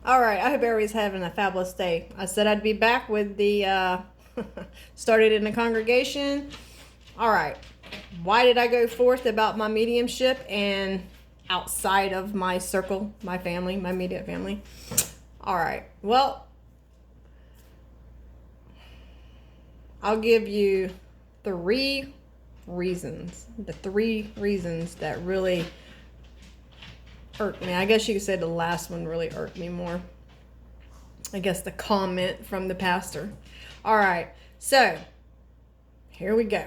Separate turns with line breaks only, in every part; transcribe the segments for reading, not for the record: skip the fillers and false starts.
All right, I hope everybody's having a fabulous day. I said I'd be back with the started in the congregation. All right, why did I go forth about my mediumship and outside of my circle, my family, my immediate family? All right, well, I'll give you three reasons. The three reasons that really irked me. I guess you could say the last one really irked me more. I guess the comment from the pastor. All right, so here we go.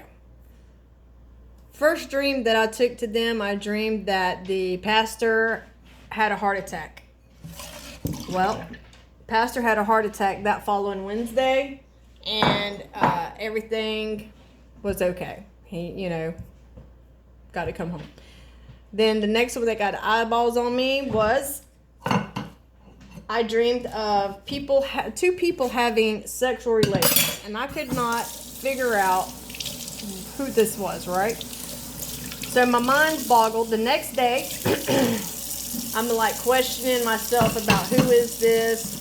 First dream that I took to them, I dreamed that the pastor had a heart attack. Well, pastor had a heart attack that following Wednesday, and everything was okay. He, got to come home. Then the next one that got eyeballs on me was I dreamed of two people having sexual relations, and I could not figure out who this was, right? So my mind boggled. The next day, I'm like questioning myself about who is this?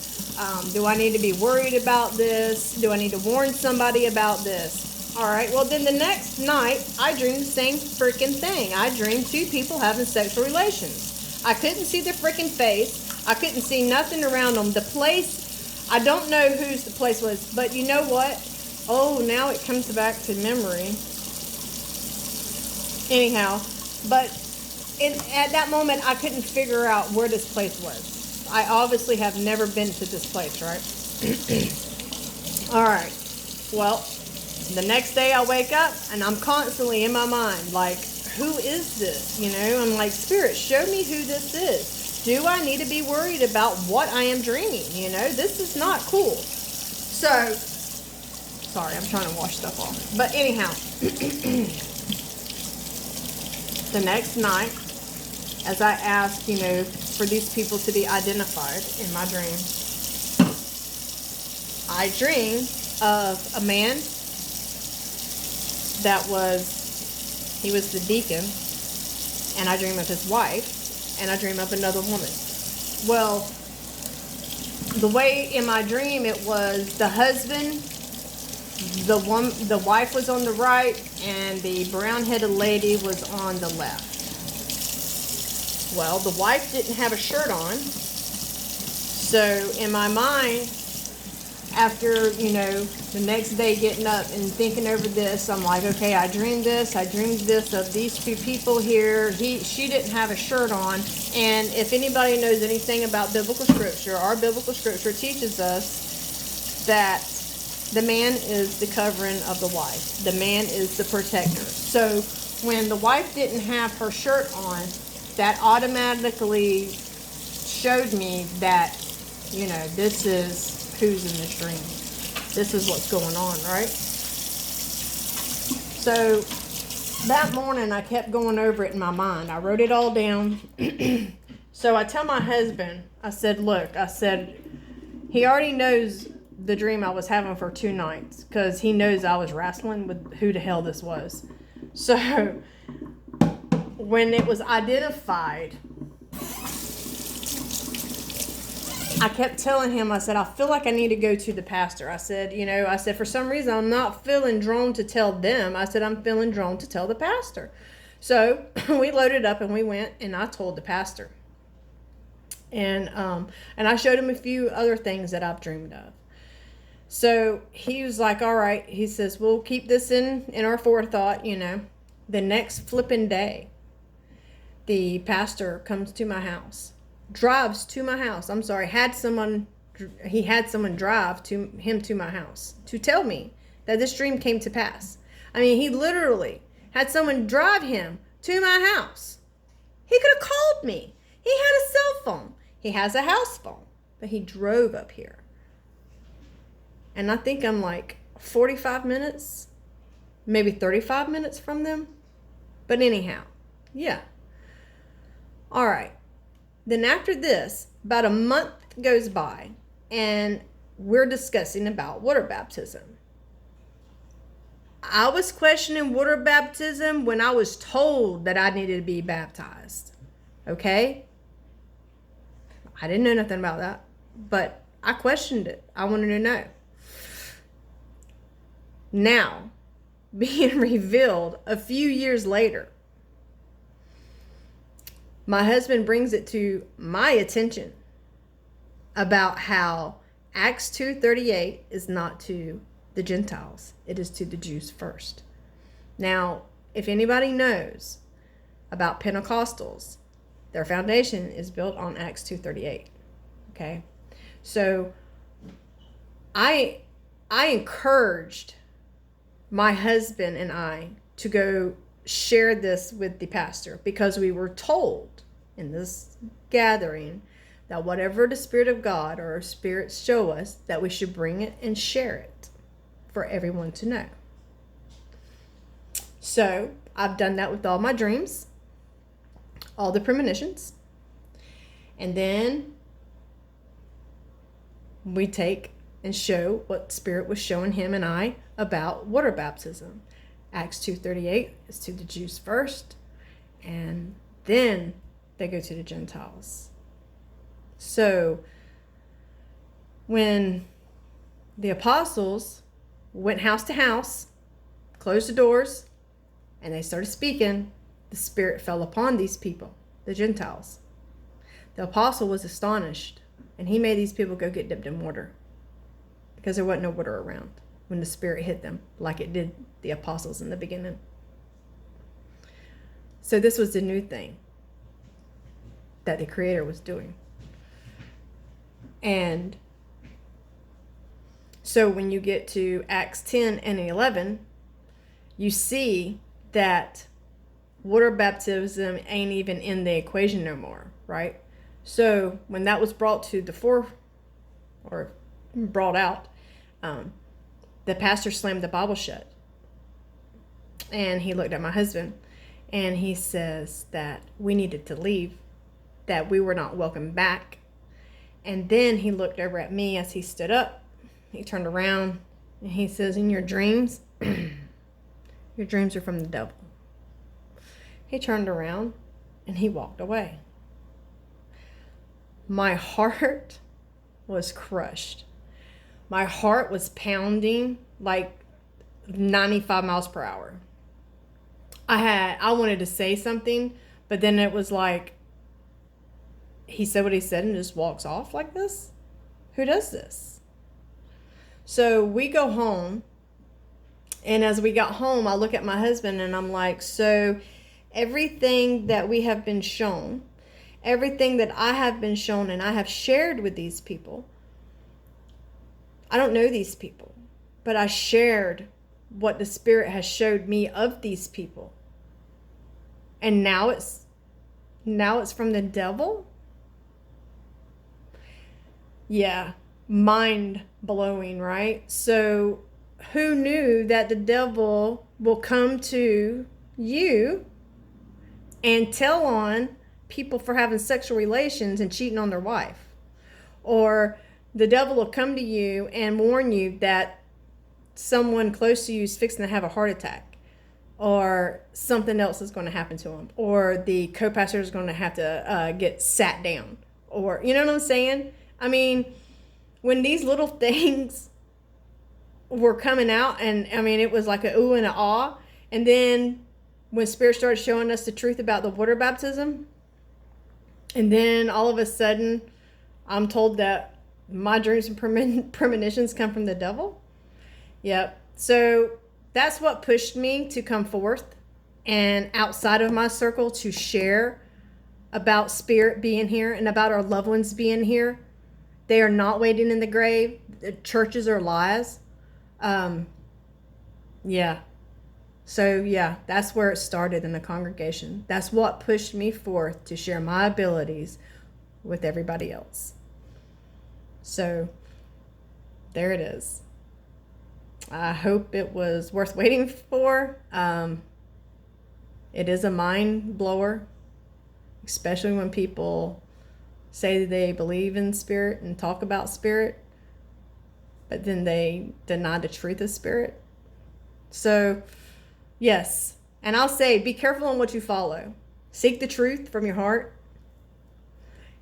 Do I need to be worried about this? Do I need to warn somebody about this? All right, well, then the next night, I dreamed the same freaking thing. I dreamed two people having sexual relations. I couldn't see the freaking face. I couldn't see nothing around them. The place, I don't know whose the place was, but you know what? Oh, now it comes back to memory. Anyhow, but at that moment, I couldn't figure out where this place was. I obviously have never been to this place, right? All right, well, the next day I wake up and I'm constantly in my mind like, who is this? I'm like, Spirit, show me who this is. Do I need to be worried about what I am dreaming? This is not cool. So, sorry, I'm trying to wash stuff off. But anyhow, the next night, as I asked, for these people to be identified in my dream, I dreamed of a man he was the deacon, and I dream of his wife, and I dream of another woman. Well, the way in my dream it was the husband, the wife was on the right, and the brown-headed lady was on the left. Well, the wife didn't have a shirt on, so in my mind, after, the next day getting up and thinking over this, I'm like, okay, I dreamed this of these two people here. She didn't have a shirt on. And if anybody knows anything about biblical scripture, our biblical scripture teaches us that the man is the covering of the wife. The man is the protector. So when the wife didn't have her shirt on, that automatically showed me that, this is who's in this dream. This is what's going on, right? So that morning I kept going over it in my mind. I wrote it all down. So I tell my husband, I said, look, he already knows the dream I was having for 2 nights because he knows I was wrestling with who the hell this was. So when it was identified, I kept telling him, I said, I feel like I need to go to the pastor. I said, for some reason, I'm not feeling drawn to tell them. I said, I'm feeling drawn to tell the pastor. So we loaded up and we went and I told the pastor. And I showed him a few other things that I've dreamed of. So he was like, all right. He says, we'll keep this in our forethought, The next flipping day, the pastor comes to my house. Drives to my house. I'm sorry, he had someone drive to my house to tell me that this dream came to pass. I mean, he literally had someone drive him to my house. He could have called me. He had a cell phone. He has a house phone, but he drove up here. And I think I'm like 45 minutes, maybe 35 minutes from them. But anyhow, yeah. All right. Then after this, about a month goes by, and we're discussing about water baptism. I was questioning water baptism when I was told that I needed to be baptized. Okay? I didn't know nothing about that. but I questioned it. I wanted to know. Now, being revealed a few years later, my husband brings it to my attention about how Acts 2:38 is not to the Gentiles. It is to the Jews first. Now, if anybody knows about Pentecostals, their foundation is built on Acts 2:38. Okay? So I encouraged my husband and I to go share this with the pastor, because we were told in this gathering that whatever the Spirit of God or spirits show us, that we should bring it and share it for everyone to know. So I've done that with all my dreams, all the premonitions, and then we take and show what Spirit was showing him and I about water baptism. Acts 2:38 is to the Jews first, and then they go to the Gentiles. So when the apostles went house to house, closed the doors, and they started speaking, the Spirit fell upon these people, the Gentiles. The apostle was astonished, and he made these people go get dipped in water, because there wasn't no water around when the Spirit hit them like it did the apostles in the beginning. So this was the new thing that the Creator was doing. And so when you get to Acts 10 and 11, you see that water baptism ain't even in the equation no more, right? So when that was brought to the fore, or brought out, the pastor slammed the Bible shut. And he looked at my husband and he says that we needed to leave, that we were not welcome back. And then he looked over at me as he stood up. He turned around and he says, in your dreams, your dreams are from the devil. He turned around and he walked away. My heart was crushed. My heart was pounding like 95 miles per hour. I wanted to say something, but then it was like, he said what he said and just walks off like this? Who does this? So we go home, and as we got home, I look at my husband and I'm like, so everything that we have been shown, everything that I have been shown and I have shared with these people, I don't know these people, but I shared what the Spirit has showed me of these people. And now it's from the devil? Yeah, mind blowing, right? So who knew that the devil will come to you and tell on people for having sexual relations and cheating on their wife? Or the devil will come to you and warn you that someone close to you is fixing to have a heart attack, or something else is going to happen to them, or the co-pastor is going to have to get sat down, or, you know what I'm saying? I mean, when these little things were coming out, and I mean, it was like a ooh and a ah, and then when Spirit started showing us the truth about the water baptism, and then all of a sudden, I'm told that my dreams and premonitions come from the devil. Yep. So that's what pushed me to come forth and outside of my circle to share about Spirit being here and about our loved ones being here. They are not waiting in the grave. The churches are lies. Yeah. So yeah, that's where it started in the congregation. That's what pushed me forth to share my abilities with everybody else. So there it is. I hope it was worth waiting for. It is a mind blower, especially when people say they believe in Spirit and talk about Spirit, but then they deny the truth of Spirit. So yes, and I'll say, be careful on what you follow. Seek the truth from your heart,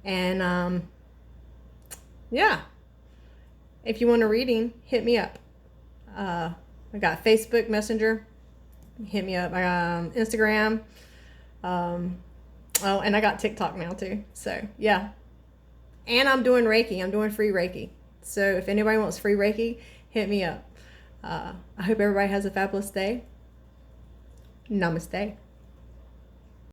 and Yeah. If you want a reading, hit me up. I got Facebook Messenger. Hit me up. Instagram. Oh, and I got TikTok now too. So yeah. And I'm doing Reiki. I'm doing free Reiki. So if anybody wants free Reiki, hit me up. I hope everybody has a fabulous day. Namaste.